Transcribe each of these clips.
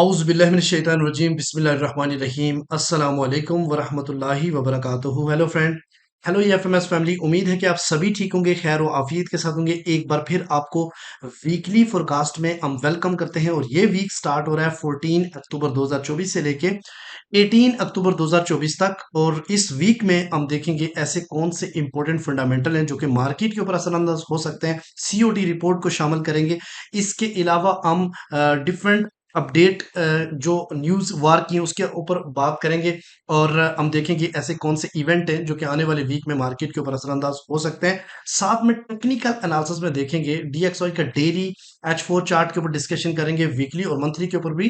औज़ुबिल्लाहिमिनश्शैतानिर्रजीम बिस्मिल्लाहिर्रहमानिर्रहीम अस्सलामु अलैकुम वरहमतुल्लाहि वबरकातुहू। Hello friend, hello EFMS family. उम्मीद है कि आप सभी ठीक होंगे, खैर व आफियत के साथ होंगे। एक बार फिर आपको वीकली फोरकास्ट में हम वेलकम करते हैं और ये वीक स्टार्ट हो रहा है 14 अक्टूबर 2024 से लेके 18 अक्टूबर 2024 तक। और इस वीक में हम देखेंगे ऐसे कौन से इंपॉर्टेंट फंडामेंटल हैं जो कि मार्केट के ऊपर असरअंदाज हो सकते हैं। सीओटी रिपोर्ट को शामिल करेंगे। इसके अलावा हम डिफरेंट अपडेट जो न्यूज़ वार की है उसके ऊपर बात करेंगे। और हम देखेंगे ऐसे कौन से इवेंट हैं जो कि आने वाले वीक में मार्केट के ऊपर असरअंदाज हो सकते हैं। साथ में टेक्निकल एनालिसिस में देखेंगे डीएक्सवाई का डेली H4 चार्ट के ऊपर डिस्कशन करेंगे, वीकली और मंथली के ऊपर भी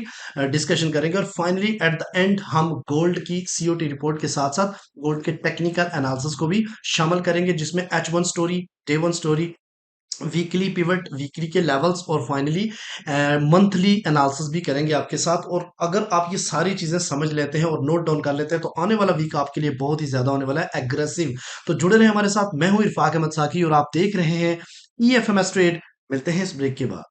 डिस्कशन करेंगे। और फाइनली एट द एंड हम गोल्ड की सीओटी रिपोर्ट के साथ साथ गोल्ड के टेक्निकल एनालिसिस को भी शामिल करेंगे, जिसमें H1 story, day one story, weekly pivot, weekly के लेवल्स और फाइनली मंथली एनालिसिस भी करेंगे आपके साथ। और अगर आप ये सारी चीजें समझ लेते हैं और नोट डाउन कर लेते हैं तो आने वाला वीक आपके लिए बहुत ही ज्यादा होने वाला है एग्रेसिव। तो जुड़े रहे हमारे साथ। मैं हूं इरफाक अहमद साकी और आप देख रहे हैं ईएफएमएस ट्रेड। मिलते हैं इस ब्रेक के बाद।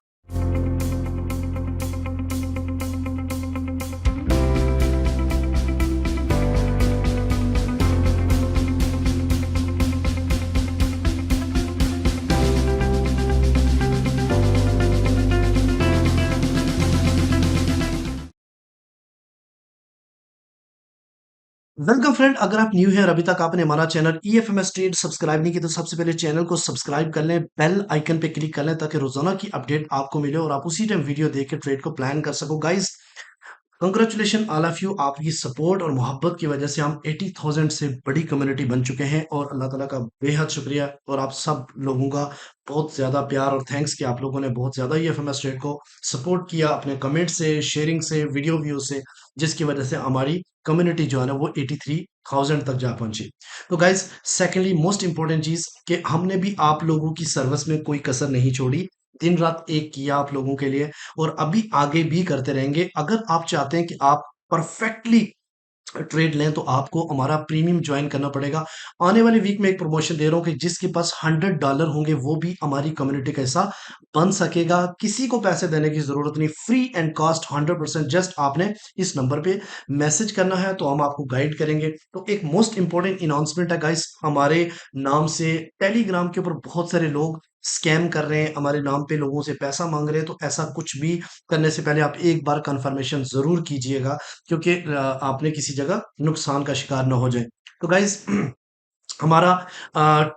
वेलकम फ्रेंड, अगर आप न्यू है और अभी तक आपने हमारा चैनल ईएफएमएस ट्रेड सब्सक्राइब नहीं किया तो सबसे पहले चैनल को सब्सक्राइब कर लें, बेल आइकन पे क्लिक कर लें ताकि रोजाना की अपडेट आपको मिले और आप उसी टाइम वीडियो देख के ट्रेड को प्लान कर सको। Guys, congratulation all of you. आपकी सपोर्ट और मोहब्बत की वजह से हम 80,000 से बड़ी कम्युनिटी बन चुके हैं और अल्लाह ताला का बेहद शुक्रिया। और आप सब लोगों का बहुत ज़्यादा प्यार और थैंक्स कि आप लोगों ने बहुत ज़्यादा ये एफएमएस ट्रेड को सपोर्ट किया अपने कमेंट से, शेयरिंग से, वीडियो व्यू से, जिसकी वजह से हमारी कम्युनिटी जो है ना वो 83,000 तक जा पहुंची। तो गाइज, सेकेंडली मोस्ट इंपॉर्टेंट चीज़ कि हमने भी आप लोगों की सर्विस में कोई कसर नहीं छोड़ी। दिन रात एक किया आप लोगों के लिए और अभी आगे भी करते रहेंगे। अगर आप चाहते हैं कि आप परफेक्टली ट्रेड लें तो आपको हमारा प्रीमियम ज्वाइन करना पड़ेगा। आने वाले वीक में एक प्रमोशन दे रहा हूं कि जिसके पास $100 होंगे वो भी हमारी कम्युनिटी का हिस्सा बन सकेगा। किसी को पैसे देने की जरूरत नहीं, फ्री एंड कॉस्ट 100%। जस्ट आपने इस नंबर पे मैसेज करना है तो हम आपको गाइड करेंगे। तो एक मोस्ट इंपॉर्टेंट अनाउंसमेंट है गाइस, हमारे नाम से टेलीग्राम के ऊपर बहुत सारे लोग स्कैम कर रहे हैं, हमारे नाम पे लोगों से पैसा मांग रहे हैं। तो ऐसा कुछ भी करने से पहले आप एक बार कंफर्मेशन जरूर कीजिएगा, क्योंकि आपने किसी जगह नुकसान का शिकार ना हो जाए। तो गाइज, हमारा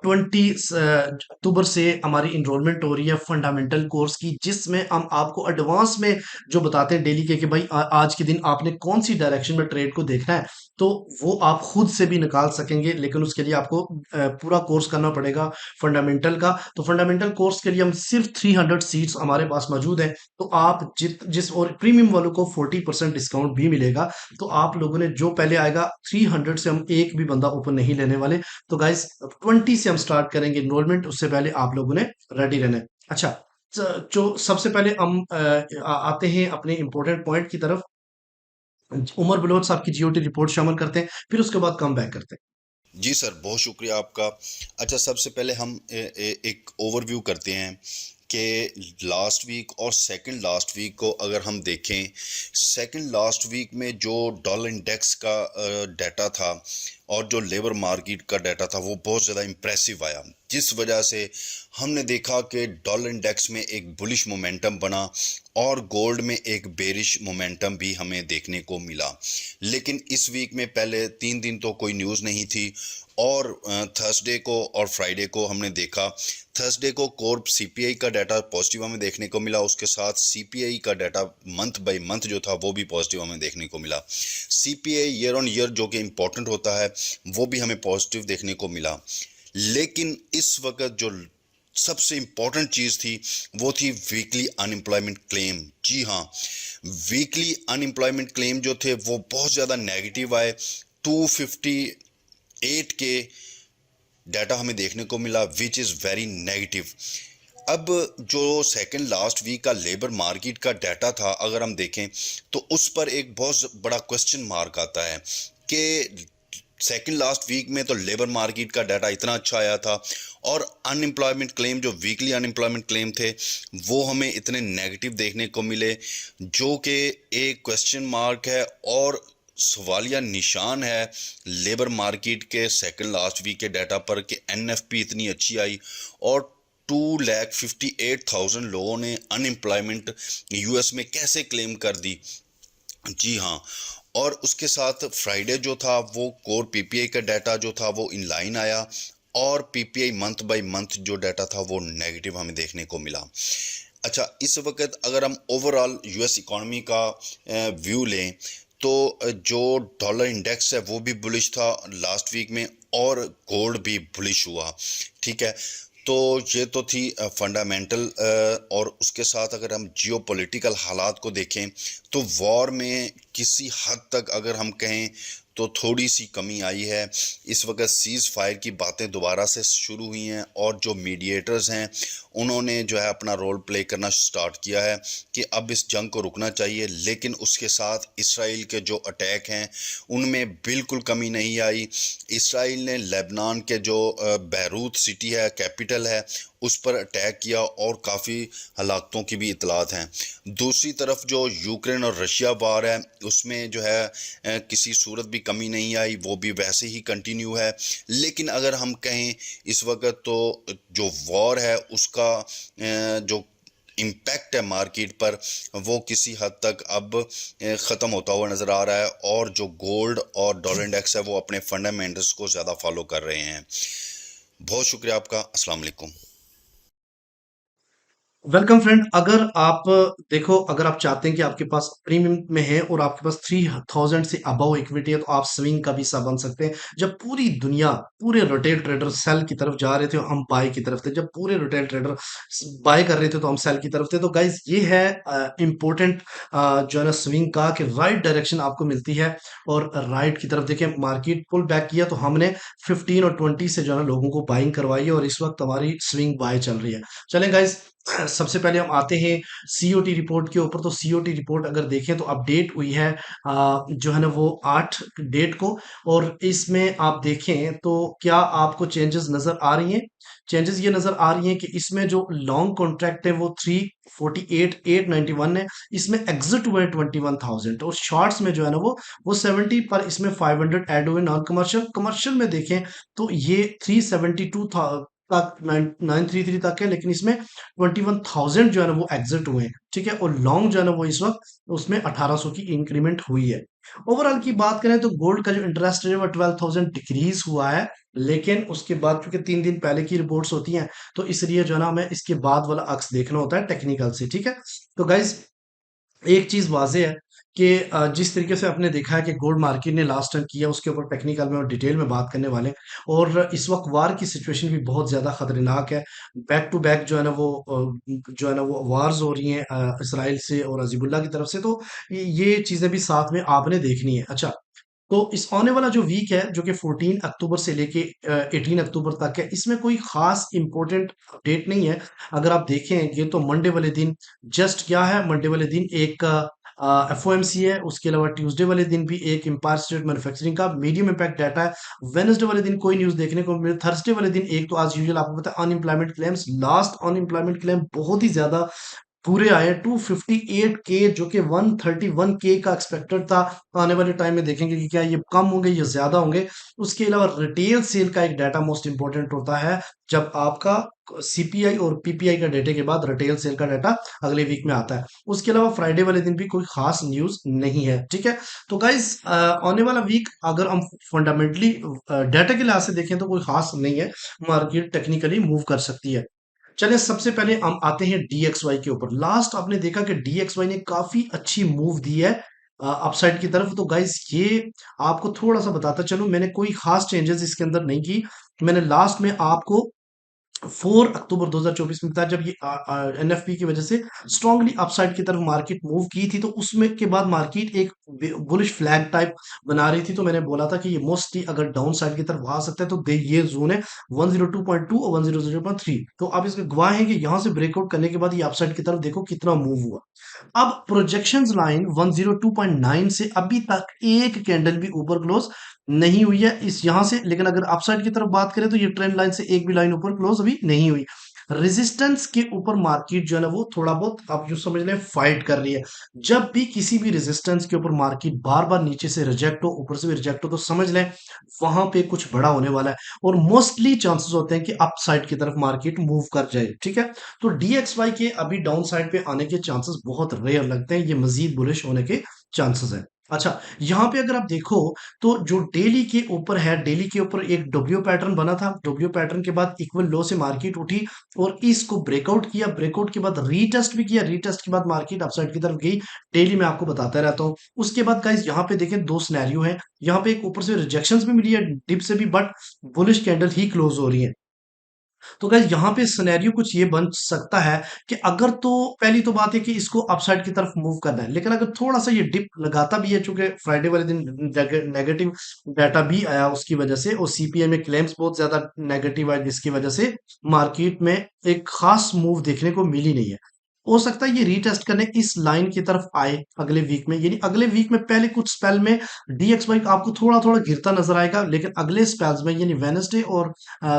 20 अक्टूबर से हमारी इनरोलमेंट हो रही है फंडामेंटल कोर्स की, जिसमें हम आपको एडवांस में जो बताते हैं डेली के कि भाई आज के दिन आपने कौन सी डायरेक्शन में ट्रेड को देखना है। तो वो आप खुद से भी निकाल सकेंगे, लेकिन उसके लिए आपको पूरा कोर्स करना पड़ेगा फंडामेंटल का। तो फंडामेंटल कोर्स के लिए हम सिर्फ 300 सीट्स हमारे पास मौजूद है। तो आप जिस और प्रीमियम वालों को 40% डिस्काउंट भी मिलेगा। तो आप लोगों ने जो पहले आएगा, 300 से हम एक भी बंदा ऊपर नहीं लेने वाले। तो गाइस, 20 से हम स्टार्ट करेंगे इनरोलमेंट, उससे पहले आप लोगों ने रेडी रहना है। अच्छा, जो सबसे पहले हम आते हैं अपने इंपॉर्टेंट पॉइंट की तरफ। उमर बलोच साहब की जीओटी रिपोर्ट शामिल करते हैं, फिर उसके बाद कम बैक करते हैं। जी सर, बहुत शुक्रिया आपका। अच्छा, सबसे पहले हम एक ओवरव्यू करते हैं कि लास्ट वीक और सेकंड लास्ट वीक को अगर हम देखें, सेकंड लास्ट वीक में जो डॉलर इंडेक्स का डाटा था और जो लेबर मार्केट का डाटा था वो बहुत ज़्यादा इम्प्रेसिव आया, जिस वजह से हमने देखा कि डॉलर इंडेक्स में एक बुलिश मोमेंटम बना और गोल्ड में एक बेरिश मोमेंटम भी हमें देखने को मिला। लेकिन इस वीक में पहले 3 दिन तो कोई न्यूज़ नहीं थी और थर्सडे को और फ्राइडे को हमने देखा। थर्सडे को कोर सीपीआई का डाटा पॉजिटिव हमें देखने को मिला, उसके साथ सीपीआई का डाटा मंथ बाय मंथ जो था वो भी पॉजिटिव हमें देखने को मिला। सीपीआई ईयर ऑन ईयर जो कि इम्पोर्टेंट होता है वो भी हमें पॉजिटिव देखने को मिला। लेकिन इस वक्त जो सबसे इम्पॉर्टेंट चीज़ थी वो थी वीकली अनएम्प्लॉयमेंट क्लेम। जी हाँ, वीकली अनएम्प्लॉयमेंट क्लेम जो थे वो बहुत ज़्यादा नेगेटिव आए। 258 के डाटा हमें देखने को मिला, विच इज़ वेरी नेगेटिव। अब जो सेकंड लास्ट वीक का लेबर मार्केट का डाटा था अगर हम देखें तो उस पर एक बहुत बड़ा क्वेश्चन मार्क आता है कि सेकंड लास्ट वीक में तो लेबर मार्केट का डाटा इतना अच्छा आया था, और अनएम्प्लॉयमेंट क्लेम, जो वीकली अनएम्प्लॉयमेंट क्लेम थे, वो हमें इतने नेगेटिव देखने को मिले, जो कि एक क्वेश्चन मार्क है और सवालिया निशान है लेबर मार्केट के सेकंड लास्ट वीक के डाटा पर, कि एनएफपी इतनी अच्छी आई और 2,58,000 लोगों ने अनएम्प्लॉयमेंट यूएस में कैसे क्लेम कर दी। जी हाँ। और उसके साथ फ्राइडे जो था वो कोर पीपीआई का डाटा जो था वो इन लाइन आया, और पीपीआई मंथ बाय मंथ जो डाटा था वो नेगेटिव हमें देखने को मिला। अच्छा, इस वक्त अगर हम ओवरऑल यूएस इकॉनमी का व्यू लें, तो जो डॉलर इंडेक्स है वो भी बुलिश था लास्ट वीक में, और गोल्ड भी बुलिश हुआ। ठीक है, तो ये तो थी फंडामेंटल। और उसके साथ अगर हम जियोपॉलिटिकल हालात को देखें, तो वॉर में किसी हद तक अगर हम कहें तो थोड़ी सी कमी आई है। इस वक्त सीज़ फायर की बातें दोबारा से शुरू हुई हैं, और जो मीडिएटर्स हैं उन्होंने जो है अपना रोल प्ले करना स्टार्ट किया है कि अब इस जंग को रुकना चाहिए। लेकिन उसके साथ इसराइल के जो अटैक हैं उनमें बिल्कुल कमी नहीं आई। इसराइल ने लेबनान के जो बैरूत सिटी है, कैपिटल है, उस पर अटैक किया, और काफ़ी हलाकतों की भी इतलात हैं। दूसरी तरफ जो यूक्रेन और रशिया वार है उसमें जो है किसी सूरत भी कमी नहीं आई, वो भी वैसे ही कंटिन्यू है। लेकिन अगर हम कहें इस वक्त तो जो वॉर है उसका जो इम्पैक्ट है मार्केट पर, वो किसी हद तक अब ख़त्म होता हुआ नज़र आ रहा है, और जो गोल्ड और डॉलर इंडेक्स है वो अपने फंडामेंटल्स को ज़्यादा फॉलो कर रहे हैं। बहुत शुक्रिया आपका। अस्सलाम वालेकुम। वेलकम फ्रेंड, अगर आप देखो, अगर आप चाहते हैं कि आपके पास प्रीमियम में है और आपके पास 3000 से अबव इक्विटी है, तो आप स्विंग का भी हिस्सा बन सकते हैं। जब पूरी दुनिया, पूरे रिटेल ट्रेडर सेल की तरफ जा रहे थे, हम बाय की तरफ थे। जब पूरे रिटेल ट्रेडर बाय कर रहे थे तो हम सेल की तरफ थे। तो गाइज ये है इंपॉर्टेंट जो है ना स्विंग का, कि राइट डायरेक्शन आपको मिलती है और राइट की तरफ देखिए। मार्केट पुल बैक किया तो हमने 15 और 20 से जो है ना लोगों को बाइंग करवाई है, और इस वक्त हमारी स्विंग बाय चल रही है। चलें गाइज, सबसे पहले हम आते हैं सीओटी रिपोर्ट के ऊपर। तो सीओटी रिपोर्ट अगर देखें तो अपडेट हुई है जो है ना वो 8 डेट को। और इसमें आप देखें तो क्या आपको चेंजेस नजर आ रही हैं? चेंजेस ये नजर आ रही हैं कि इसमें जो लॉन्ग कॉन्ट्रैक्ट है वो 348,891 है। इसमें एग्जिट हुए 21,000, और शॉर्ट्स में जो है ना वो 70 पर। इसमें 500 ऐड हुए नॉन कमर्शियल। कमर्शियल में देखें तो ये 372 तक 933 तक है, लेकिन इसमें 21,000 जो है ना वो एग्जिट हुए हैं। ठीक है, और लॉन्ग जो है ना वो इस वक्त उसमें 1800 की इंक्रीमेंट हुई है। ओवरऑल की बात करें तो गोल्ड का जो इंटरेस्ट है वो 12,000 डिक्रीज हुआ है। लेकिन उसके बाद क्योंकि 3 दिन पहले की रिपोर्ट्स होती हैं, तो इसलिए जो है ना हमें इसके बाद वाला अक्स देखना होता है टेक्निकल से। ठीक है, तो गाइज एक चीज वाजे है कि जिस तरीके से आपने देखा है कि गोल्ड मार्केट ने लास्ट टाइम किया, उसके ऊपर टेक्निकल में और डिटेल में बात करने वाले हैं। और इस वक्त वार की सिचुएशन भी बहुत ज्यादा खतरनाक है। बैक टू बैक जो है ना जो है ना वो वार्स हो रही हैं इसराइल से और अजीबुल्ला की तरफ से। तो ये चीजें भी साथ में आपने देखनी है। अच्छा, तो इस आने वाला जो वीक है जो कि 14 अक्टूबर से लेके 18 अक्टूबर तक है, इसमें कोई खास इंपॉर्टेंट डेट नहीं है। अगर आप देखें ये तो मंडे वाले दिन जस्ट क्या है, मंडे वाले दिन एक एफओएमसी है। उसके अलावा ट्यूसडे वाले दिन भी एक एम्पायर स्टेट मैन्युफैक्चरिंग का मीडियम इम्पैक्ट डाटा है। वेडनेसडे वाले दिन कोई न्यूज देखने को मिले। थर्सडे वाले दिन एक तो आज यूजुअल आपको पता है unemployment claims, last unemployment claim बहुत ही ज्यादा पूरे आए 258 के, जो कि 131 के का एक्सपेक्टेड था। आने वाले टाइम में देखेंगे कि क्या ये कम होंगे या ज्यादा होंगे। उसके अलावा रिटेल सेल का एक डाटा मोस्ट इंपॉर्टेंट होता है, जब आपका सीपीआई और पीपीआई का डेटे के बाद रिटेल सेल का डाटा अगले वीक में आता है। उसके अलावा फ्राइडे वाले दिन भी कोई खास न्यूज नहीं है। ठीक है, तो गाइज आने वाला वीक अगर हम फंडामेंटली डाटा के लिहाज से देखें तो कोई खास नहीं है। मार्केट टेक्निकली मूव कर सकती है। चलिए, सबसे पहले हम आते हैं डीएक्सवाई के ऊपर। लास्ट आपने देखा कि डीएक्सवाई ने काफी अच्छी मूव दी है अपसाइड की तरफ। तो गाइस ये आपको थोड़ा सा बताता चलूं, मैंने कोई खास चेंजेस इसके अंदर नहीं की। मैंने लास्ट में आपको 4 अक्टूबर 2024 में था, जब ये एनएफपी की वजह से स्ट्रांगली अपसाइड की तरफ मार्केट मूव की थी। तो उसमें के बाद मार्केट एक बुलिश फ्लैग टाइप बना रही थी। तो मैंने बोला था कि ये मोस्टली अगर डाउन साइड की तरफ आ सकता है, तो ये जोन है 102.2 और 100.3। तो आप इसके गवाह हैं कि यहां से ब्रेकआउट करने के बाद ये अपसाइड की तरफ देखो कितना मूव हुआ। अब प्रोजेक्शंस लाइन 102.9 से अभी तक एक कैंडल भी ऊपर क्लोज नहीं हुई है इस यहां से, लेकिन अगर अपसाइड की तरफ बात करें तो ये ट्रेंड लाइन से एक भी लाइन ऊपर क्लोज अभी नहीं हुई। रेजिस्टेंस के ऊपर मार्केट जो है ना वो थोड़ा बहुत आप जो समझ लें फाइट कर रही है। जब भी किसी भी रेजिस्टेंस के ऊपर मार्केट बार बार नीचे से रिजेक्ट हो, ऊपर से भी रिजेक्ट हो, तो समझ लें वहां पे कुछ बड़ा होने वाला है और मोस्टली चांसेस होते हैं कि अप साइड की तरफ मार्केट मूव कर जाए। ठीक है, तो डीएक्सवाई के अभी डाउन साइड पे आने के चांसेस बहुत रेयर लगते हैं, ये मजीद बुलिश होने के चांसेस है। अच्छा, यहाँ पे अगर आप देखो तो जो डेली के ऊपर है, डेली के ऊपर एक डब्ल्यू पैटर्न बना था, डब्ल्यू पैटर्न के बाद इक्वल लो से मार्केट उठी और इसको ब्रेकआउट किया, ब्रेकआउट के बाद रीटेस्ट भी किया, रीटेस्ट के बाद मार्केट अपसाइड की तरफ गई। डेली मैं आपको बताता रहता हूँ। उसके बाद गाइस यहाँ पे देखें दो सिनेरियो है, यहाँ पे एक ऊपर से रिजेक्शंस भी मिली है डिप से भी, but bullish candle he close हो रही है। तो गाइस यहाँ पे सिनेरियो कुछ ये बन सकता है कि अगर तो पहली तो बात है कि इसको अपसाइड की तरफ मूव करना है, लेकिन अगर थोड़ा सा ये डिप लगाता भी है, चूंकि फ्राइडे वाले दिन नेगेटिव डाटा भी आया उसकी वजह से, और सीपीआई में क्लेम्स बहुत ज्यादा नेगेटिव आए जिसकी वजह से मार्केट में एक खास मूव देखने को मिली नहीं है। हो सकता है ये रीटेस्ट करने इस लाइन की तरफ आए अगले वीक में, यानी अगले वीक में पहले कुछ स्पेल में डीएक्सवाई आपको थोड़ा थोड़ा गिरता नजर आएगा, लेकिन अगले स्पेल्स में यानी वेनसडे और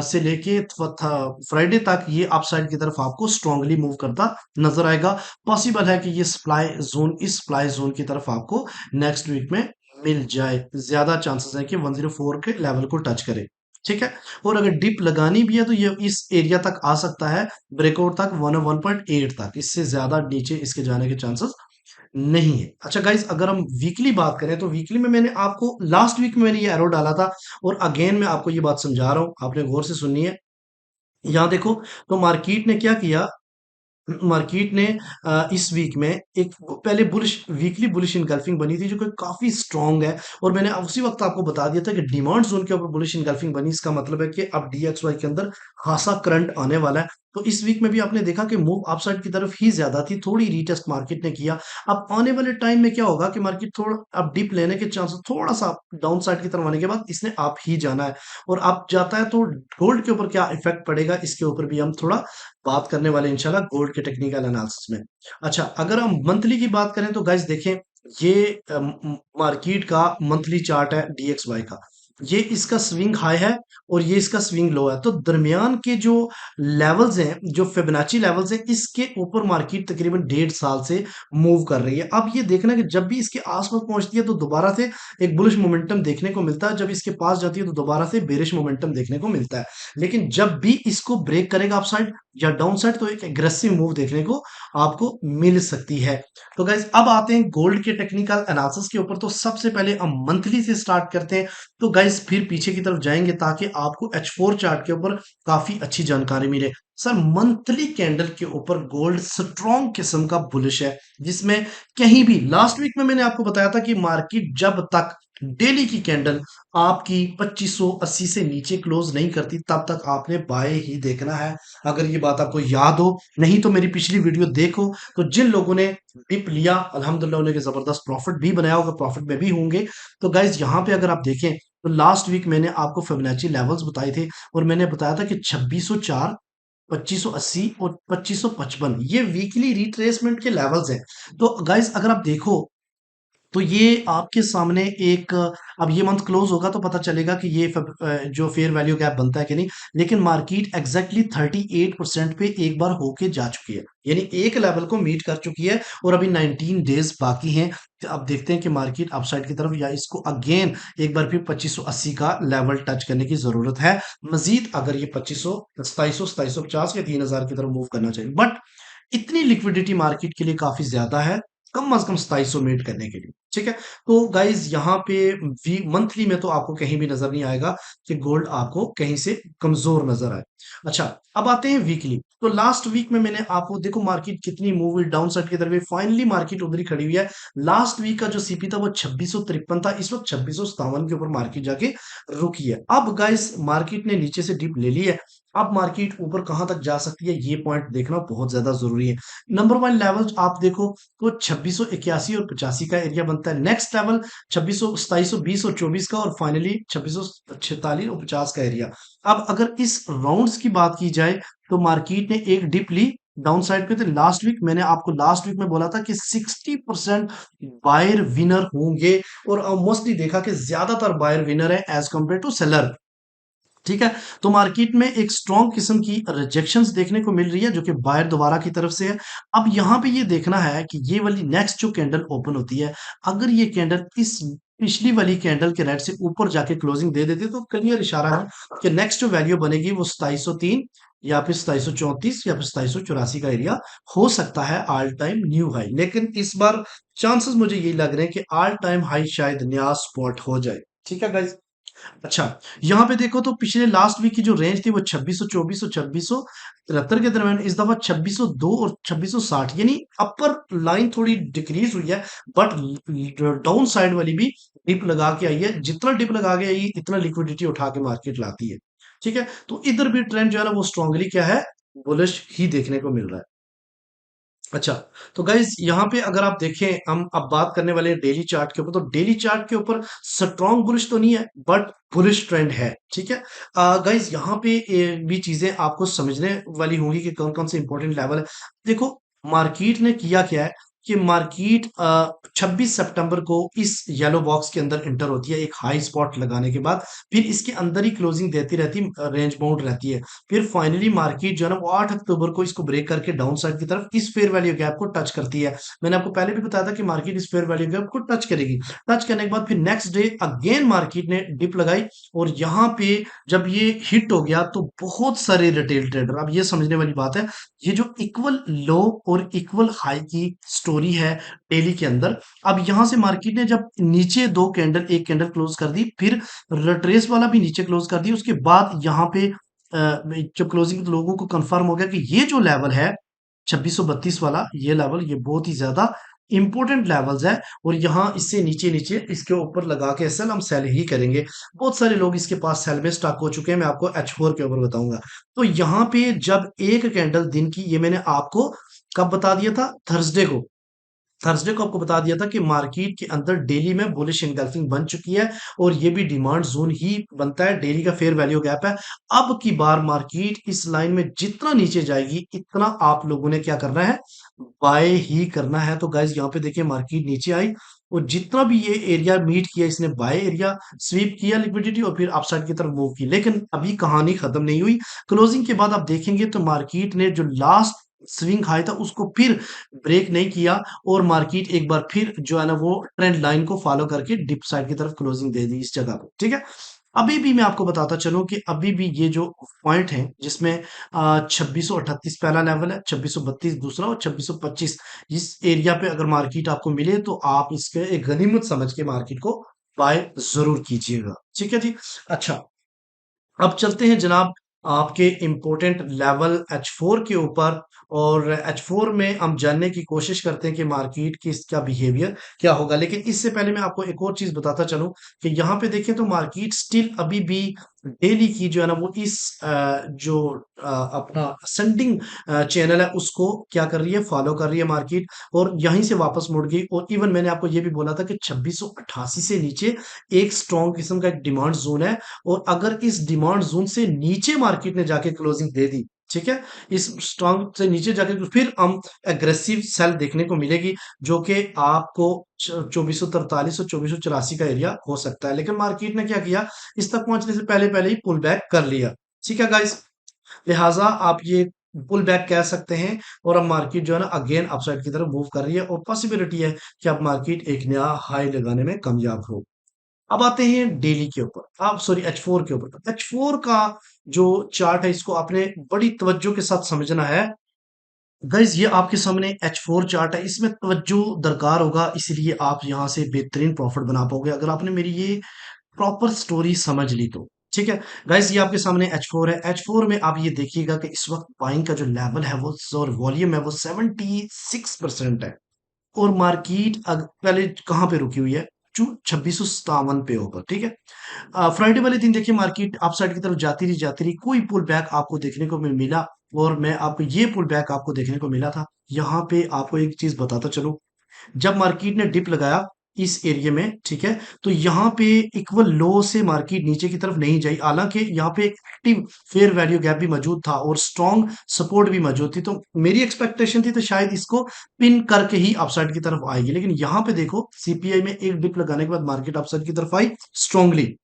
से लेके फ्राइडे तक ये अपसाइड की तरफ आपको स्ट्रांगली मूव करता नजर आएगा। पॉसिबल है कि ये सप्लाई जोन, इस सप्लाई जोन की तरफ आपको नेक्स्ट वीक में मिल जाए, ज्यादा चांसेस है कि 104 के लेवल को टच करे। ठीक है, और अगर डिप लगानी भी है तो ये इस एरिया तक आ सकता है, ब्रेकआउट तक 101.8 तक, इससे ज्यादा नीचे इसके जाने के चांसेस नहीं है। अच्छा गाइस, अगर हम वीकली बात करें तो वीकली में मैंने आपको लास्ट वीक में मैंने ये एरो डाला था, और अगेन मैं आपको ये बात समझा रहा हूं, आपने गौर से सुननी है। यहाँ देखो, तो मार्केट ने क्या किया, मार्केट ने इस वीक में एक पहले बुलिश वीकली बुलिश इनगल्फिंग बनी थी जो कि काफी स्ट्रांग है, और मैंने उसी वक्त आपको बता दिया था कि डिमांड जोन के ऊपर बुलिश इनगल्फिंग बनी, इसका मतलब है कि अब डीएक्सवाई के अंदर खासा करंट आने वाला है। तो इस वीक में भी आपने देखा कि मूव अपसाइड की तरफ ही ज्यादा थी, थोड़ी रीटेस्ट मार्केट ने किया। अब आने वाले टाइम में क्या होगा कि मार्केट थोड़ा अब डिप लेने के चांसेस, थोड़ा सा डाउन साइड की तरफ आने के बाद इसने आप ही जाना है, और आप जाता है तो गोल्ड के ऊपर क्या इफेक्ट पड़ेगा इसके ऊपर भी हम थोड़ा बात करने वाले इंशाल्लाह गोल्ड के टेक्निकल एनालिसिस में। अच्छा, अगर हम मंथली की बात करें तो गाइस देखें, ये मार्केट का मंथली चार्ट है डीएक्सवाई का, ये इसका स्विंग हाई है और ये इसका स्विंग लो है, तो दरमियान के जो लेवल्स हैं, जो फिबोनाची लेवल्स हैं, इसके ऊपर मार्केट तकरीबन 1.5 साल से मूव कर रही है। अब ये देखना कि जब भी इसके आसपास पहुंचती है तो दोबारा से एक बुलिश मोमेंटम देखने को मिलता है, जब इसके पास जाती है तो दोबारा से बेरिश मोमेंटम देखने को मिलता है। लेकिन जब भी इसको ब्रेक करेगा अपसाइड या डाउन साइड तो एक एग्रेसिव मूव देखने को आपको मिल सकती है। तो गाइज अब आते हैं गोल्ड के टेक्निकल एनालिसिस के ऊपर, तो सबसे पहले हम मंथली से स्टार्ट करते हैं। तो गाइज फिर पीछे की तरफ जाएंगे ताकि आपको H4 चार्ट के ऊपर काफी अच्छी जानकारी मिले। सर, मंथली कैंडल के ऊपर गोल्ड स्ट्रॉन्ग किस्म का बुलिश है, जिसमें कहीं भी लास्ट वीक में मैंने आपको बताया था कि मार्केट जब तक डेली की कैंडल आपकी 2580 से नीचे क्लोज नहीं करती तब तक आपने बाय ही देखना है। अगर ये बात आपको याद हो, नहीं तो मेरी पिछली वीडियो देखो, तो जिन लोगों ने डिप लिया अल्हम्दुलिल्लाह उन्हें जबरदस्त प्रॉफिट भी बनाया होगा, प्रॉफिट में भी होंगे। तो गाइज यहाँ पे अगर आप देखें तो लास्ट वीक मैंने आपको फिबोनाची लेवल्स बताए थे, और मैंने बताया था कि 2604, 2580 और 2555 ये वीकली रिट्रेसमेंट के लेवल्स हैं। तो गाइज अगर आप देखो तो ये आपके सामने एक, अब ये मंथ क्लोज होगा तो पता चलेगा कि ये जो फेयर वैल्यू गैप बनता है कि नहीं, लेकिन मार्केट एग्जैक्टली 38% पे एक बार होके जा चुकी है, यानी एक लेवल को मीट कर चुकी है, और अभी 19 डेज बाकी हैं। तो अब देखते हैं कि मार्केट अपसाइड की तरफ या इसको अगेन एक बार फिर 2580 का लेवल टच करने की जरूरत है मजीद, अगर ये 2500, 2700, 2750 या 3000 की तरफ मूव करना चाहिए, बट इतनी लिक्विडिटी मार्केट के लिए काफी ज्यादा है, कम से कम 2700 मीट करने के लिए। ठीक है, तो गाइज यहाँ पे मंथली में तो आपको कहीं भी नजर नहीं आएगा कि गोल्ड आपको कहीं से कमजोर नजर आए। अच्छा, अब आते हैं वीकली। तो लास्ट वीक में मैंने आपको देखो मार्केट कितनी मूव हुई डाउन साइड की तरफ, फाइनली मार्केट उधर ही खड़ी हुई है। लास्ट वीक का जो सीपी था वो 2653 था, इस वक्त 2657 के ऊपर मार्केट जाके रुकी है। अब गाइस मार्केट ने नीचे से डिप ले ली है, अब मार्केट ऊपर कहां तक जा सकती है ये पॉइंट देखना बहुत ज्यादा जरूरी है। नंबर वन लेवल आप देखो तो 2681 और 85 का एरिया बनता है, नेक्स्ट लेवल 2600, 2720 और 24 का, और फाइनली 2646 और 50 का एरिया। अब अगर इस राउंड्स की बात की जाए तो मार्केट ने एक डिप ली डाउन साइड पे थे लास्ट वीक। मैंने आपको लास्ट वीक में बोला था कि 60% बायर विनर होंगे, और मोस्टली देखा कि ज्यादातर बायर विनर है एज कंपेयर टू सेलर। ठीक है, तो मार्केट में एक स्ट्रॉन्ग किस्म की रिजेक्शंस देखने को मिल रही है जो कि बायर दोबारा की तरफ से है। अब यहाँ पे ये देखना है कि ये वाली नेक्स्ट जो कैंडल ओपन होती है, अगर ये कैंडल इस पिछली वाली कैंडल के रेड से ऊपर जाके क्लोजिंग दे देती है, तो क्लियर इशारा है कि नेक्स्ट जो वैल्यू बनेगी वो 2703 या फिर 2734 या फिर 2784 का एरिया हो सकता है ऑल टाइम न्यू हाई। लेकिन इस बार चांसेस मुझे यही लग रहे हैं कि ऑल टाइम हाई शायद नया स्पॉट हो जाए। ठीक है गाइज। अच्छा, यहाँ पे देखो तो पिछले लास्ट वीक की जो रेंज थी वो 2624 और 2673 के दरमियान, इस दफा 2602 और 2660, यानी अपर लाइन थोड़ी डिक्रीज हुई है, बट डाउन साइड वाली भी डिप लगा के आई है। जितना डिप लगा के आई इतना लिक्विडिटी उठा के मार्केट लाती है। ठीक है, तो इधर भी ट्रेंड जो है ना वो स्ट्रांगली क्या है, बुलिश ही देखने को मिल रहा है। अच्छा, तो गाइज यहाँ पे अगर आप देखें, हम अब बात करने वाले हैं डेली चार्ट के ऊपर। तो डेली चार्ट के ऊपर स्ट्रॉन्ग बुलिश तो नहीं है, बट बुलिश ट्रेंड है। ठीक है गाइज, यहाँ पे भी चीजें आपको समझने वाली होंगी कि कौन कौन से इंपॉर्टेंट लेवल है। देखो, मार्केट ने किया क्या है कि मार्केट 26 सितंबर को इस येलो बॉक्स के अंदर इंटर होती है एक हाई स्पॉट लगाने के बाद, फिर इसके अंदर ही क्लोजिंग देती रहती, रेंज बाउंड रहती है। फिर फाइनली मार्केट जो है ना वो 8 अक्टूबर को इसको ब्रेक करके डाउन साइड की तरफ इस फेयर वैल्यू गैप को टच करती है। मैंने आपको पहले भी बताया था कि मार्केट इस फेयर वैल्यू गैप को टच करेगी। टच करने के बाद फिर नेक्स्ट डे अगेन मार्केट ने डिप लगाई, और यहाँ पे जब ये हिट हो गया तो बहुत सारे रिटेल ट्रेडर, अब ये समझने वाली बात है, ये जो इक्वल लो और इक्वल हाई की स्टोरी है डेली के अंदर। अब यहां से मार्केट ने जब नीचे दो कैंडल, एक कैंडल क्लोज कर दी, फिर रिट्रेस वाला भी नीचे क्लोज कर दी, उसके बाद यहाँ पे जब क्लोजिंग लोगों को कंफर्म हो गया कि ये जो लेवल है 2632 वाला, ये लेवल ये बहुत ही ज्यादा इंपॉर्टेंट लेवल्स है, और यहाँ इससे नीचे नीचे इसके ऊपर लगा के एसएल हम सेल ही करेंगे। बहुत सारे लोग इसके पास सेल में स्टक हो चुके हैं, मैं आपको H4 के ऊपर बताऊंगा। तो यहाँ पे जब एक कैंडल दिन की, ये मैंने आपको कब बता दिया था, थर्सडे को आपको बता दिया था कि मार्केट के अंदर डेली में बुलिश एंगल्फिंग बन चुकी है, और ये भी डिमांड जोन ही बनता है, डेली का फेयर वैल्यू गैप है। अब की बार मार्केट इस लाइन में जितना नीचे जाएगी इतना आप लोगों ने क्या करना है, बाय ही करना है। तो गाइज यहाँ पे देखिए मार्केट नीचे आई, और जितना भी ये एरिया मीट किया इसने बाय एरिया स्वीप किया लिक्विडिटी, और फिर अपसाइड की तरफ मूव की। लेकिन अभी कहानी खत्म नहीं हुई। क्लोजिंग के बाद आप देखेंगे तो मार्केट ने जो लास्ट स्विंग हाई था उसको फिर ब्रेक नहीं किया, और मार्केट एक बार फिर जो है ना वो ट्रेंड लाइन को फॉलो करके डिप साइड की तरफ क्लोजिंग दे दी इस जगह पे। ठीक है, अभी भी मैं आपको बताता चलूं कि अभी भी ये जो पॉइंट है जिसमें 2638 पहला लेवल है, 2632 दूसरा, और 2625, इस एरिया पे अगर मार्केट आपको मिले तो आप इसके एक गनीमत समझ के मार्केट को बाय जरूर कीजिएगा। ठीक है जी। अच्छा, अब चलते हैं जनाब आपके इंपॉर्टेंट लेवल H4 के ऊपर, और H4 में हम जानने की कोशिश करते हैं कि मार्केट की इसका बिहेवियर क्या होगा। लेकिन इससे पहले मैं आपको एक और चीज बताता चलूं कि यहाँ पे देखें तो मार्केट स्टिल अभी भी डेली की जो है ना वो इस जो अपना असेंडिंग चैनल है उसको क्या कर रही है, फॉलो कर रही है मार्केट, और यहीं से वापस मुड़ गई। और इवन मैंने आपको ये भी बोला था कि 2688 से नीचे एक स्ट्रॉन्ग किस्म का एक डिमांड जोन है, और अगर इस डिमांड जोन से नीचे मार्केट ने जाके क्लोजिंग दे दी, ठीक है, इस स्ट्रॉन्ग से नीचे जाके, तो फिर हम एग्रेसिव सेल देखने को मिलेगी, जो कि आपको 2443 और 2484 का एरिया हो सकता है। लेकिन मार्केट ने क्या किया, इस तक पहुंचने से पहले पहले ही पुल बैक कर लिया। ठीक है गाइस, लिहाजा आप ये पुल बैक कह सकते हैं, और अब मार्केट जो है ना अगेन अपसाइड की तरफ मूव कर रही है, और पॉसिबिलिटी है कि अब मार्केट एक नया हाई लगाने में कामयाब हो। अब आते हैं डेली के ऊपर, आप सॉरी H4 के ऊपर। तो H4 का जो चार्ट है इसको आपने बड़ी तवज्जो के साथ समझना है। गाइज ये आपके सामने H4 चार्ट है, इसमें तवज्जो दरकार होगा, इसलिए आप यहाँ से बेहतरीन प्रॉफिट बना पाओगे अगर आपने मेरी ये प्रॉपर स्टोरी समझ ली तो। ठीक है गाइज, ये आपके सामने H4 है। H4 में आप ये देखिएगा कि इस वक्त बाइंग का जो लेवल है वो और वॉल्यूम है वो 76% है, और मार्केट पहले कहाँ पे रुकी हुई है, 2657 पे ऊपर। ठीक है, फ्राइडे वाले दिन देखिए मार्केट अपसाइड की तरफ जाती रही, कोई पुल बैक आपको देखने को मिला, और मैं आपको ये पुल बैक आपको देखने को मिला था। यहाँ पे आपको एक चीज बताता चलूं, जब मार्केट ने डिप लगाया इस एरिया में, ठीक है। तो यहाँ पे इक्वल लो से मार्केट नीचे की तरफ नहीं जाई, हालांकि यहाँ पे एक एक्टिव फेयर वैल्यू गैप भी मौजूद था और स्ट्रॉन्ग सपोर्ट भी मौजूद थी, तो मेरी एक्सपेक्टेशन थी तो शायद इसको पिन करके ही अपसाइड की तरफ आएगी, लेकिन यहाँ पे देखो सीपीआई में एक डिप लगाने के बाद मार्केट अपसाइड की तरफ आई strongly.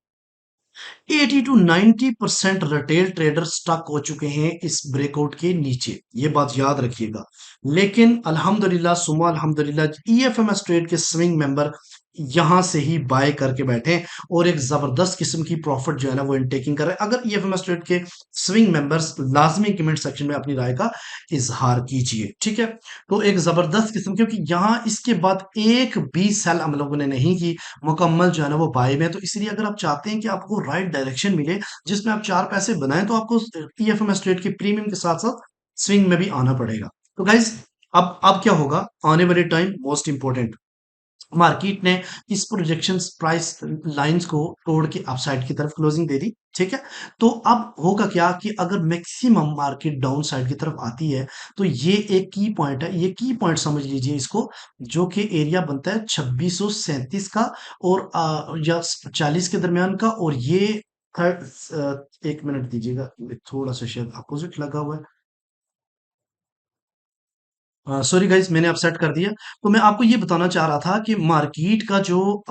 80 to 90% retail trader stuck हो चुके हैं इस ब्रेकआउट के नीचे, ये बात याद रखिएगा। लेकिन अल्हम्दुलिल्लाह सुमा अल्हम्दुलिल्लाह ईएफएमएस ट्रेड के स्विंग मेंबर यहां से ही बाय करके बैठे हैं और एक जबरदस्त किस्म की प्रॉफिट जो है ना वो इनटेकिंग कर रहे हैं। अगर ईएफएमएस ट्रेड के स्विंग मेंबर्स लाजमी कमेंट सेक्शन में अपनी राय का इजहार कीजिए, ठीक है। तो एक जबरदस्त किस्म, क्योंकि यहां इसके बाद एक भी सेल हम लोगों ने नहीं की, मुकम्मल जो है ना वो बाय में। तो इसलिए अगर आप चाहते हैं कि आपको राइट डायरेक्शन मिले जिसमें आप 4 पैसे बनाएं, तो आपको ईएफएमएस ट्रेड के प्रीमियम के साथ-साथ स्विंग में भी आना पड़ेगा। तो गाइस अब क्या होगा आने वाले टाइम, मोस्ट इंपोर्टेंट, मार्केट ने इस प्रोजेक्शंस प्राइस लाइंस को तोड़ के अपसाइड की तरफ क्लोजिंग दे दी, ठीक है। तो अब होगा क्या कि अगर मैक्सिमम मार्केट डाउन साइड की तरफ आती है, तो ये एक की पॉइंट है, ये की पॉइंट समझ लीजिए इसको, जो कि एरिया बनता है 2637 का और या 40 के दरमियान का, और ये एक मिनट दीजिएगा, थोड़ा सा शायद अपोजिट लगा हुआ है। सॉरी गाइस, मैंने अपसेट कर दिया। तो मैं आपको ये बताना चाह रहा था कि मार्केट का जो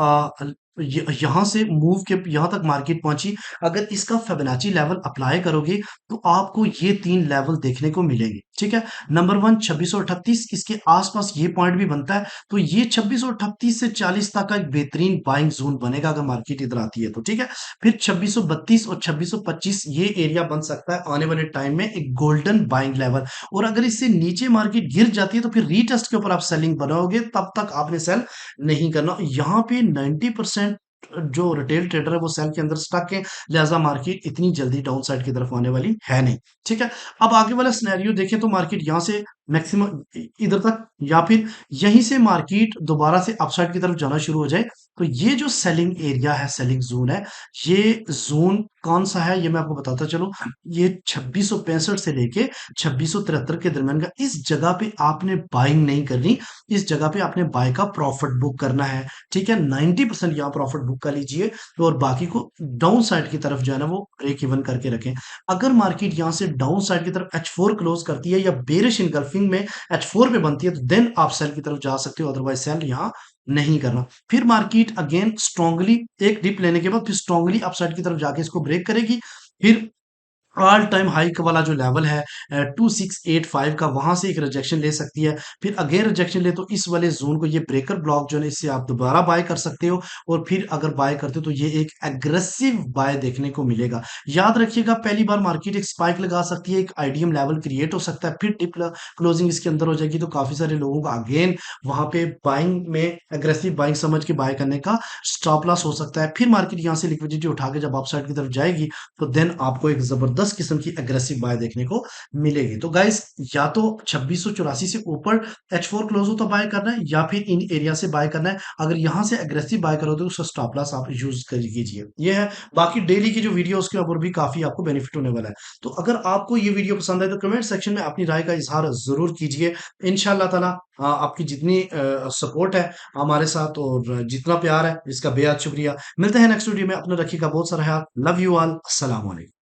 यहाँ से मूव के यहाँ तक मार्केट पहुंची, अगर इसका फिबोनाची लेवल अप्लाई करोगे तो आपको ये 3 लेवल देखने को मिलेंगे, ठीक है। नंबर 1 2638, इसके आसपास ये पॉइंट भी बनता है, तो ये 2638 से 40 तक का एक बेहतरीन बाइंग जोन बनेगा अगर मार्केट इधर आती है तो, ठीक है। फिर 2632 और 2625 ये एरिया बन सकता है आने वाले टाइम में एक गोल्डन बाइंग लेवल, और अगर इससे नीचे मार्केट गिर जाती है तो फिर रीटेस्ट के ऊपर आप सेलिंग बनाओगे, तब तक आपने सेल नहीं करना। यहाँ पे 90% जो रिटेल ट्रेडर है वो सेल के अंदर स्टक है, लिहाजा मार्केट इतनी जल्दी डाउन साइड की तरफ आने वाली है नहीं, ठीक है। अब आगे वाला सिनेरियो देखें तो मार्केट यहाँ से मैक्सिमम इधर तक, या फिर यहीं से मार्केट दोबारा से अपसाइड की तरफ जाना शुरू हो जाए, तो ये जो सेलिंग एरिया है, सेलिंग जोन है, ये जोन कौन सा है ये मैं आपको बताता चलूं। ये 2665 से लेके 2673 के दरमियान का, इस जगह पे आपने बाइंग नहीं करनी, इस जगह पे आपने बाय का प्रॉफिट बुक करना है, ठीक है। 90% यहाँ प्रॉफिट बुक कर लीजिए, तो और बाकी को डाउन साइड की तरफ जो है ना वो ब्रेक इवन करके रखें। अगर मार्केट यहाँ से डाउन साइड की तरफ H4 क्लोज करती है या बेरिश इनगल्फिंग में H4 पे बनती है, तो देन आप सेल की तरफ जा सकते हो, अदरवाइज सेल यहाँ नहीं करना। फिर मार्केट अगेन स्ट्रांगली एक डिप लेने के बाद फिर स्ट्रांगली अपसाइड की तरफ जाके इसको ब्रेक करेगी, फिर ऑल टाइम हाई वाला जो लेवल है 2685 का, वहां से एक रिजेक्शन ले सकती है। फिर अगेन रिजेक्शन ले तो इस वाले जोन को, ये ब्रेकर ब्लॉक जो है इससे आप दोबारा बाय कर सकते हो, और फिर अगर बाय करते हो तो ये एक एग्रेसिव बाय देखने को मिलेगा। याद रखिएगा पहली बार मार्केट एक स्पाइक लगा सकती है, एक आईडीएम लेवल क्रिएट हो सकता है, फिर डिप क्लोजिंग इसके अंदर हो जाएगी, तो काफी सारे लोगों का अगेन वहां पे बाइंग में एग्रेसिव बाइंग समझ के बाय करने का स्टॉप लॉस हो सकता है। फिर मार्केट यहाँ से लिक्विडिटी उठा के जब अपसाइड की तरफ जाएगी, तो देन आपको एक जबरदस्त किस्म की एग्रेसिव बाय देखने को मिलेगी। तो गाइस या तो 2684 से ऊपर H4 क्लोज हो तो बाय करना है, या फिर इन एरिया से बाय करना है। अगर यहां से एग्रेसिव बाय करोगे तो उसका स्टॉप लॉस आप यूज कर कीजिए, ये है। बाकी डेली की जो वीडियो उसके ऊपर भी काफी आपको बेनिफिट होने वाला है। तो अगर आपको ये वीडियो पसंद आए तो कमेंट सेक्शन में अपनी राय का इजहार जरूर कीजिए। इंशाल्लाह ताला आपकी जितनी सपोर्ट है हमारे साथ और जितना प्यार है, इसका बेहद शुक्रिया। मिलते हैं नेक्स्ट वीडियो में, अपना रखिएगा बहुत सारा ख्याल। लव यू ऑल, अस्सलाम वालेकुम।